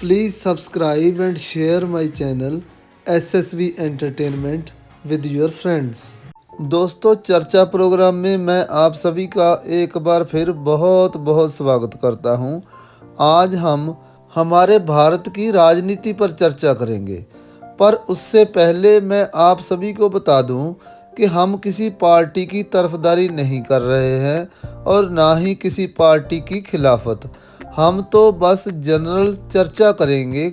Please subscribe and share my channel SSV Entertainment with your friends। दोस्तों, चर्चा programme में मैं आप सभी का एक बार फिर बहुत बहुत स्वागत करता हूं। आज हम हमारे भारत की राजनीति पर चर्चा करेंगे, पर उससे पहले मैं आप सभी को बता दूं कि हम किसी पार्टी की तरफदारी नहीं कर रहे हैं और ना ही किसी पार्टी की खिलाफत। हम तो बस जनरल चर्चा करेंगे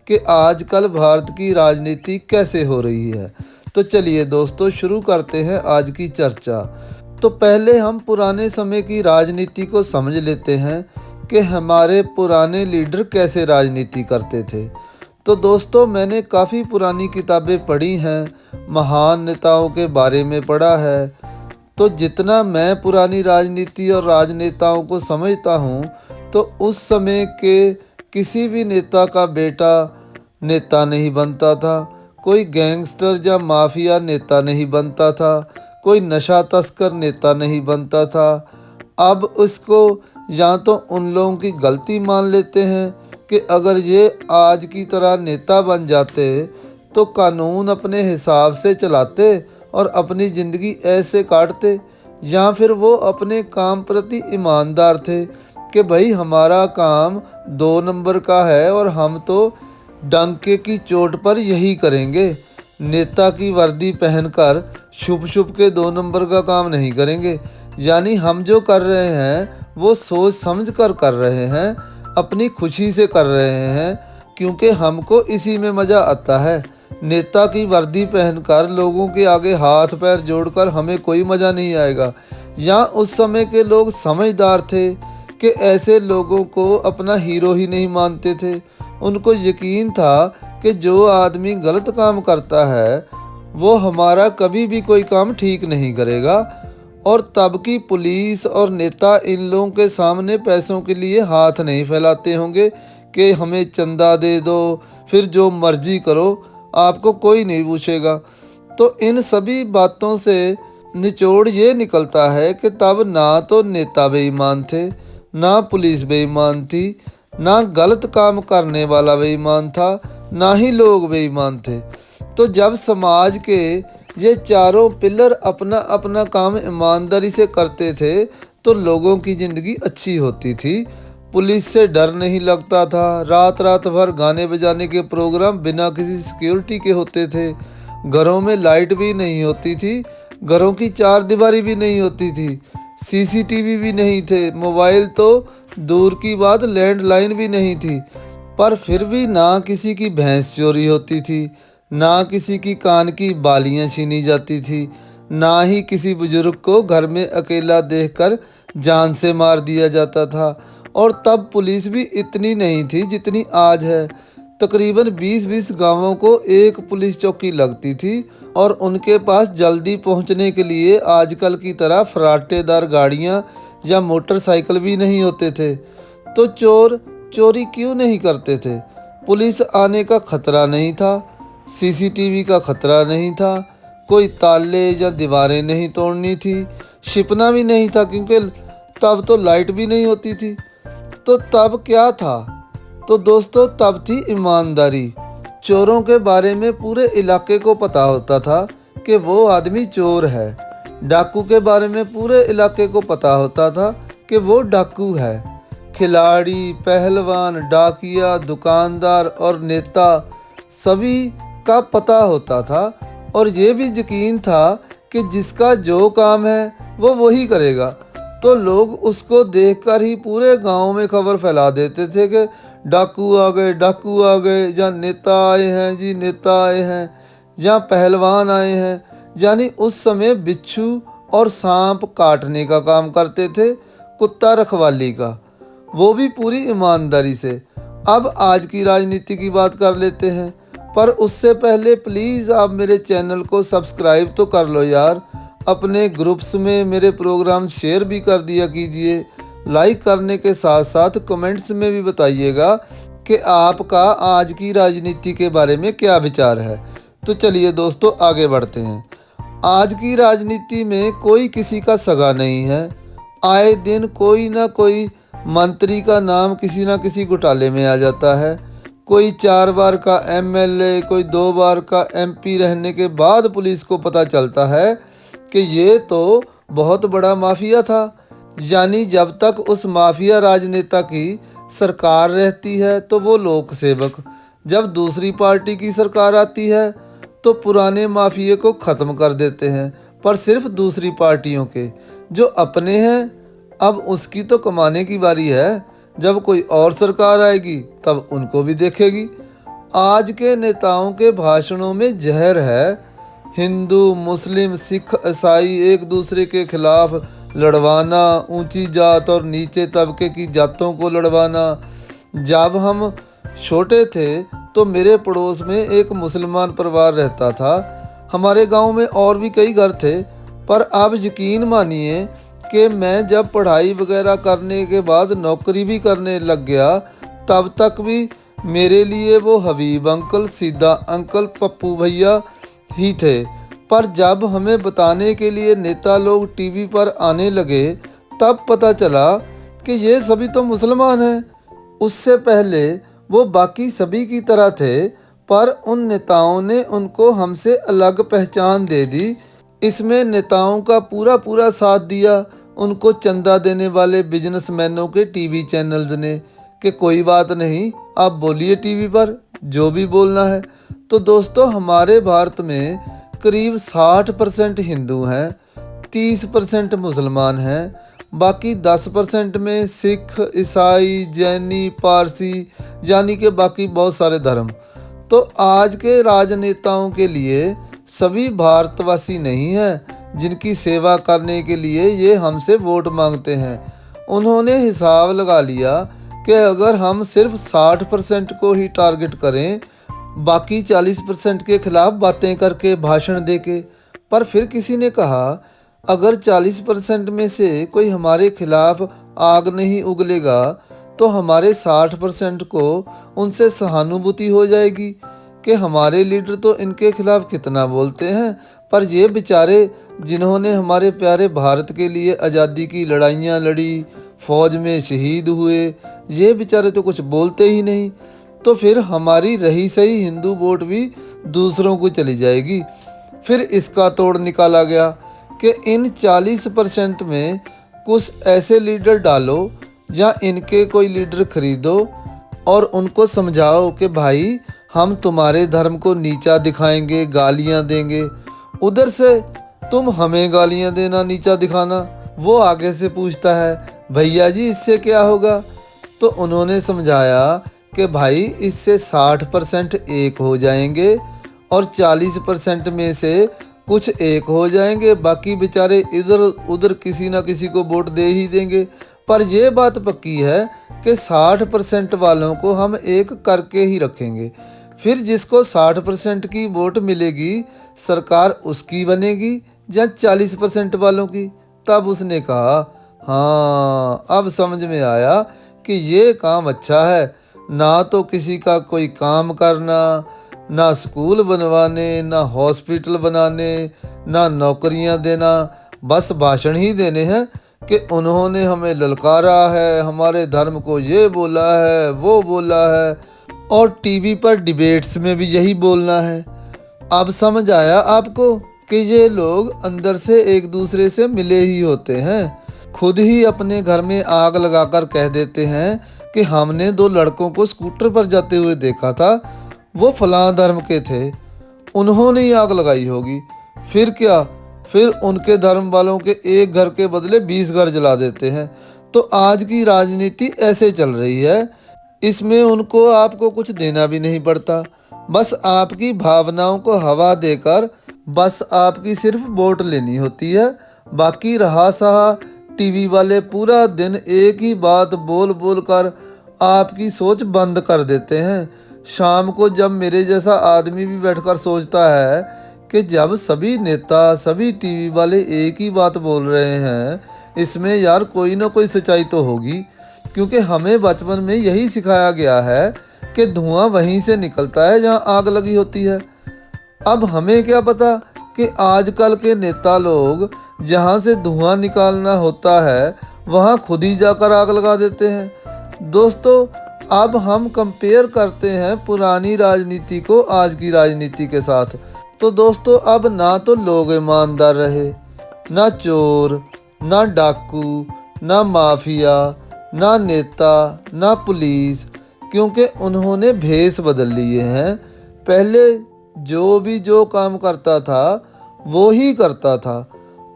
कि आजकल भारत की राजनीति कैसे हो रही है। तो चलिए दोस्तों, शुरू करते हैं आज की चर्चा। तो पहले हम पुराने समय की राजनीति को समझ लेते हैं कि हमारे पुराने लीडर कैसे राजनीति करते थे। तो दोस्तों, मैंने काफ़ी पुरानी किताबें पढ़ी हैं, महान नेताओं के बारे में पढ़ा है। तो जितना मैं पुरानी राजनीति और राजनेताओं को समझता हूँ, तो उस समय के किसी भी नेता का बेटा नेता नहीं बनता था, कोई गैंगस्टर या माफिया नेता नहीं बनता था, कोई नशा तस्कर नेता नहीं बनता था। अब उसको या तो उन लोगों की गलती मान लेते हैं कि अगर ये आज की तरह नेता बन जाते तो कानून अपने हिसाब से चलाते और अपनी ज़िंदगी ऐसे काटते, या फिर वो अपने काम प्रति ईमानदार थे कि भाई हमारा काम 2 नंबर का है और हम तो डंके की चोट पर यही करेंगे। नेता की वर्दी पहनकर शुभ शुभ के 2 नंबर का काम नहीं करेंगे। यानी हम जो कर रहे हैं वो सोच समझ कर रहे हैं, अपनी खुशी से कर रहे हैं, क्योंकि हमको इसी में मज़ा आता है। नेता की वर्दी पहनकर लोगों के आगे हाथ पैर जोड़कर हमें कोई मज़ा नहीं आएगा। या उस समय के लोग समझदार थे कि ऐसे लोगों को अपना हीरो ही नहीं मानते थे। उनको यकीन था कि जो आदमी गलत काम करता है वो हमारा कभी भी कोई काम ठीक नहीं करेगा। और तब की पुलिस और नेता इन लोगों के सामने पैसों के लिए हाथ नहीं फैलाते होंगे कि हमें चंदा दे दो, फिर जो मर्जी करो, आपको कोई नहीं पूछेगा। तो इन सभी बातों से निचोड़ ये निकलता है कि तब ना तो नेता बेईमान थे, ना पुलिस बेईमान थी, ना गलत काम करने वाला बेईमान था, ना ही लोग बेईमान थे। तो जब समाज के ये चारों पिलर अपना अपना काम ईमानदारी से करते थे तो लोगों की ज़िंदगी अच्छी होती थी। पुलिस से डर नहीं लगता था, रात रात भर गाने बजाने के प्रोग्राम बिना किसी सिक्योरिटी के होते थे, घरों में लाइट भी नहीं होती थी, घरों की 4 दीवारी भी नहीं होती थी, सीसीटीवी भी नहीं थे, मोबाइल तो दूर की बात लैंडलाइन भी नहीं थी। पर फिर भी ना किसी की भैंस चोरी होती थी, ना किसी की कान की बालियां छीनी जाती थी, ना ही किसी बुजुर्ग को घर में अकेला देखकर जान से मार दिया जाता था। और तब पुलिस भी इतनी नहीं थी जितनी आज है। तकरीबन 20-20 गांवों को एक पुलिस चौकी लगती थी और उनके पास जल्दी पहुंचने के लिए आजकल की तरह फराटेदार गाड़ियां या मोटरसाइकिल भी नहीं होते थे। तो चोर चोरी क्यों नहीं करते थे? पुलिस आने का खतरा नहीं था, सीसीटीवी का खतरा नहीं था, कोई ताले या दीवारें नहीं तोड़नी थी, छिपना भी नहीं था, क्योंकि तब तो लाइट भी नहीं होती थी। तो तब क्या था? तो दोस्तों, तब थी ईमानदारी। चोरों के बारे में पूरे इलाके को पता होता था कि वो आदमी चोर है। डाकू के बारे में पूरे इलाके को पता होता था कि वो डाकू है। खिलाड़ी, पहलवान, डाकिया, दुकानदार और नेता सभी का पता होता था। और ये भी यकीन था कि जिसका जो काम है वो वही करेगा। तो लोग उसको देखकर ही पूरे गांव में खबर फैला देते थे कि डाकू आ गए, डाकू आ गए, या नेता आए हैं जी, नेता आए हैं, या पहलवान आए हैं। यानी उस समय बिच्छू और सांप काटने का काम करते थे, कुत्ता रखवाली का, वो भी पूरी ईमानदारी से। अब आज की राजनीति की बात कर लेते हैं, पर उससे पहले प्लीज़ आप मेरे चैनल को सब्सक्राइब तो कर लो यार। अपने ग्रुप्स में मेरे प्रोग्राम शेयर भी कर दिया कीजिए। लाइक करने के साथ साथ कमेंट्स में भी बताइएगा कि आपका आज की राजनीति के बारे में क्या विचार है। तो चलिए दोस्तों, आगे बढ़ते हैं। आज की राजनीति में कोई किसी का सगा नहीं है। आए दिन कोई ना कोई मंत्री का नाम किसी न किसी घोटाले में आ जाता है। कोई 4 बार का एमएलए, कोई 2 बार का एमपी रहने के बाद पुलिस को पता चलता है कि ये तो बहुत बड़ा माफिया था। यानी जब तक उस माफिया राजनेता की सरकार रहती है तो वो लोक सेवक, जब दूसरी पार्टी की सरकार आती है तो पुराने माफिए को ख़त्म कर देते हैं, पर सिर्फ दूसरी पार्टियों के। जो अपने हैं अब उसकी तो कमाने की बारी है, जब कोई और सरकार आएगी तब उनको भी देखेगी। आज के नेताओं के भाषणों में जहर है। हिंदू, मुस्लिम, सिख, ईसाई एक दूसरे के खिलाफ लड़वाना, ऊंची जात और नीचे तबके की जातों को लड़वाना। जब हम छोटे थे तो मेरे पड़ोस में एक मुसलमान परिवार रहता था। हमारे गांव में और भी कई घर थे, पर अब यकीन मानिए कि मैं जब पढ़ाई वगैरह करने के बाद नौकरी भी करने लग गया, तब तक भी मेरे लिए वो हबीब अंकल, सीधा अंकल, पप्पू भैया ही थे। पर जब हमें बताने के लिए नेता लोग टीवी पर आने लगे तब पता चला कि ये सभी तो मुसलमान हैं। उससे पहले वो बाकी सभी की तरह थे, पर उन नेताओं ने उनको हमसे अलग पहचान दे दी। इसमें नेताओं का पूरा पूरा साथ दिया उनको चंदा देने वाले बिजनेसमैनों के टीवी चैनल्स ने, कि कोई बात नहीं, आप बोलिए टीवी पर जो भी बोलना है। तो दोस्तों, हमारे भारत में करीब 60% हिंदू हैं, 30% मुसलमान हैं, बाकी 10% में सिख, ईसाई, जैनी, पारसी, यानी कि बाकी बहुत सारे धर्म। तो आज के राजनेताओं के लिए सभी भारतवासी नहीं हैं जिनकी सेवा करने के लिए ये हमसे वोट मांगते हैं। उन्होंने हिसाब लगा लिया कि अगर हम सिर्फ 60% को ही टारगेट करें, बाकी 40% के खिलाफ बातें करके, भाषण देके। पर फिर किसी ने कहा, अगर 40% में से कोई हमारे खिलाफ आग नहीं उगलेगा तो हमारे 60% को उनसे सहानुभूति हो जाएगी कि हमारे लीडर तो इनके खिलाफ कितना बोलते हैं, पर ये बेचारे जिन्होंने हमारे प्यारे भारत के लिए आज़ादी की लड़ाइयाँ लड़ी, फौज में शहीद हुए, ये बेचारे तो कुछ बोलते ही नहीं। तो फिर हमारी रही सही हिंदू वोट भी दूसरों को चली जाएगी। फिर इसका तोड़ निकाला गया कि इन 40% में कुछ ऐसे लीडर डालो या इनके कोई लीडर खरीदो और उनको समझाओ कि भाई हम तुम्हारे धर्म को नीचा दिखाएंगे, गालियां देंगे। उधर से तुम हमें गालियां देना, नीचा दिखाना। वो आगे से पूछता है, भैया जी इससे क्या होगा? तो उन्होंने समझाया कि भाई इससे 60% एक हो जाएंगे और 40% में से कुछ एक हो जाएंगे, बाकी बेचारे इधर उधर किसी ना किसी को वोट दे ही देंगे। पर यह बात पक्की है कि 60% वालों को हम एक करके ही रखेंगे। फिर जिसको 60% की वोट मिलेगी सरकार उसकी बनेगी या 40% वालों की। तब उसने कहा, हाँ अब समझ में आया कि ये काम अच्छा है, ना तो किसी का कोई काम करना, ना स्कूल बनवाने, ना हॉस्पिटल बनाने, ना नौकरियां देना, बस भाषण ही देने हैं कि उन्होंने हमें ललकारा है, हमारे धर्म को ये बोला है, वो बोला है, और टीवी पर डिबेट्स में भी यही बोलना है। अब समझ आया आपको कि ये लोग अंदर से एक दूसरे से मिले ही होते हैं। खुद ही अपने घर में आग लगाकर कह देते हैं कि हमने 2 लड़कों को स्कूटर पर जाते हुए देखा था, वो फलां धर्म के थे, उन्होंने ही आग लगाई होगी। फिर क्या, फिर उनके धर्म वालों के एक घर के बदले 20 घर जला देते हैं। तो आज की राजनीति ऐसे चल रही है। इसमें उनको आपको कुछ देना भी नहीं पड़ता, बस आपकी भावनाओं को हवा देकर बस आपकी सिर्फ वोट लेनी होती है। बाकी रहा सहा टीवी वाले पूरा दिन एक ही बात बोल बोल कर आपकी सोच बंद कर देते हैं। शाम को जब मेरे जैसा आदमी भी बैठकर सोचता है कि जब सभी नेता, सभी टीवी वाले एक ही बात बोल रहे हैं, इसमें यार कोई ना कोई सच्चाई तो होगी, क्योंकि हमें बचपन में यही सिखाया गया है कि धुआं वहीं से निकलता है जहां आग लगी होती है। अब हमें क्या पता कि आजकल के नेता लोग जहां से धुआं निकालना होता है वहां खुद ही जाकर आग लगा देते हैं। दोस्तों, अब हम कंपेयर करते हैं पुरानी राजनीति को आज की राजनीति के साथ। तो दोस्तों अब ना तो लोग ईमानदार रहे, ना चोर, ना डाकू, ना माफिया, ना नेता, ना पुलिस, क्योंकि उन्होंने भेष बदल लिए हैं। पहले जो काम करता था वो ही करता था।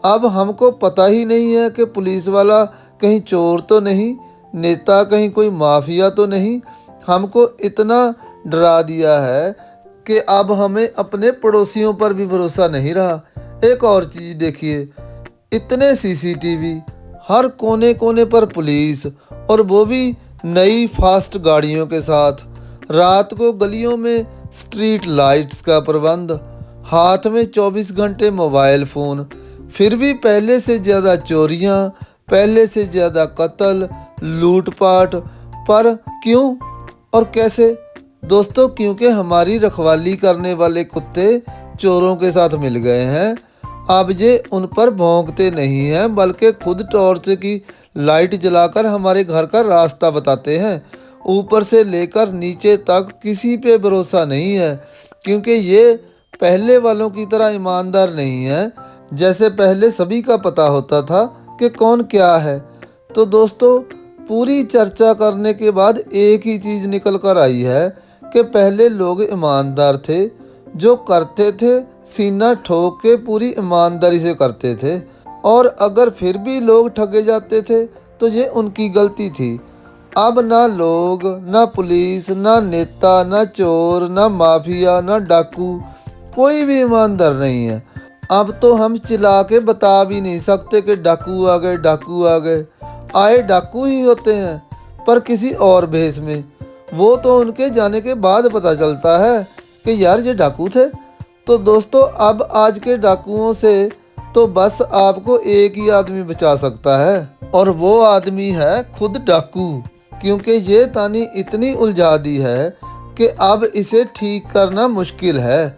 अब हमको पता ही नहीं है कि पुलिस वाला कहीं चोर तो नहीं, नेता कहीं कोई माफिया तो नहीं। हमको इतना डरा दिया है कि अब हमें अपने पड़ोसियों पर भी भरोसा नहीं रहा। एक और चीज़ देखिए, इतने सीसीटीवी, हर कोने कोने पर पुलिस, और वो भी नई फास्ट गाड़ियों के साथ। रात को गलियों में स्ट्रीट लाइट्स का प्रबंध, हाथ में 24 घंटे मोबाइल फ़ोन। फिर भी पहले से ज़्यादा चोरियां, पहले से ज़्यादा कत्ल, लूटपाट। पर क्यों और कैसे? दोस्तों क्योंकि हमारी रखवाली करने वाले कुत्ते चोरों के साथ मिल गए हैं। अब ये उन पर भौंकते नहीं हैं, बल्कि खुद टॉर्च की लाइट जलाकर हमारे घर का रास्ता बताते हैं। ऊपर से लेकर नीचे तक किसी पे भरोसा नहीं है, क्योंकि ये पहले वालों की तरह ईमानदार नहीं है, जैसे पहले सभी का पता होता था कि कौन क्या है। तो दोस्तों पूरी चर्चा करने के बाद एक ही चीज़ निकल कर आई है कि पहले लोग ईमानदार थे, जो करते थे सीना ठोक के पूरी ईमानदारी से करते थे, और अगर फिर भी लोग ठगे जाते थे तो ये उनकी गलती थी। अब ना लोग, ना पुलिस, ना नेता, ना चोर, ना माफिया, ना डाकू, कोई भी ईमानदार नहीं है। अब तो हम चिल्ला के बता भी नहीं सकते कि डाकू आ गए, डाकू आ गए। आए डाकू ही होते हैं, पर किसी और भेष में। वो तो उनके जाने के बाद पता चलता है कि यार ये डाकू थे। तो दोस्तों अब आज के डाकुओं से तो बस आपको एक ही आदमी बचा सकता है, और वो आदमी है खुद डाकू। क्योंकि ये तानी इतनी उलझा दी है कि अब इसे ठीक करना मुश्किल है।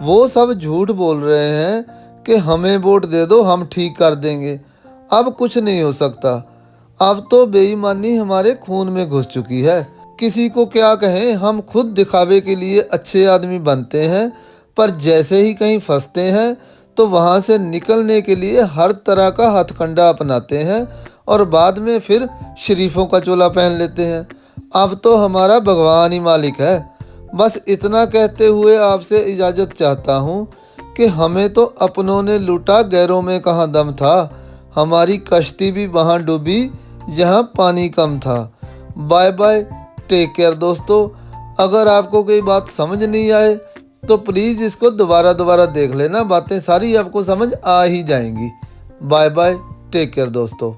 वो सब झूठ बोल रहे हैं कि हमें वोट दे दो, हम ठीक कर देंगे। अब कुछ नहीं हो सकता। अब तो बेईमानी हमारे खून में घुस चुकी है। किसी को क्या कहें, हम खुद दिखावे के लिए अच्छे आदमी बनते हैं, पर जैसे ही कहीं फंसते हैं तो वहाँ से निकलने के लिए हर तरह का हथकंडा अपनाते हैं, और बाद में फिर शरीफों का चोला पहन लेते हैं। अब तो हमारा भगवान ही मालिक है। बस इतना कहते हुए आपसे इजाज़त चाहता हूँ कि हमें तो अपनों ने लूटा, गैरों में कहाँ दम था। हमारी कश्ती भी वहाँ डूबी जहाँ पानी कम था। बाय बाय, टेक केयर दोस्तों। अगर आपको कोई बात समझ नहीं आए तो प्लीज़ इसको दोबारा देख लेना, बातें सारी आपको समझ आ ही जाएंगी। बाय बाय, टेक केयर दोस्तों।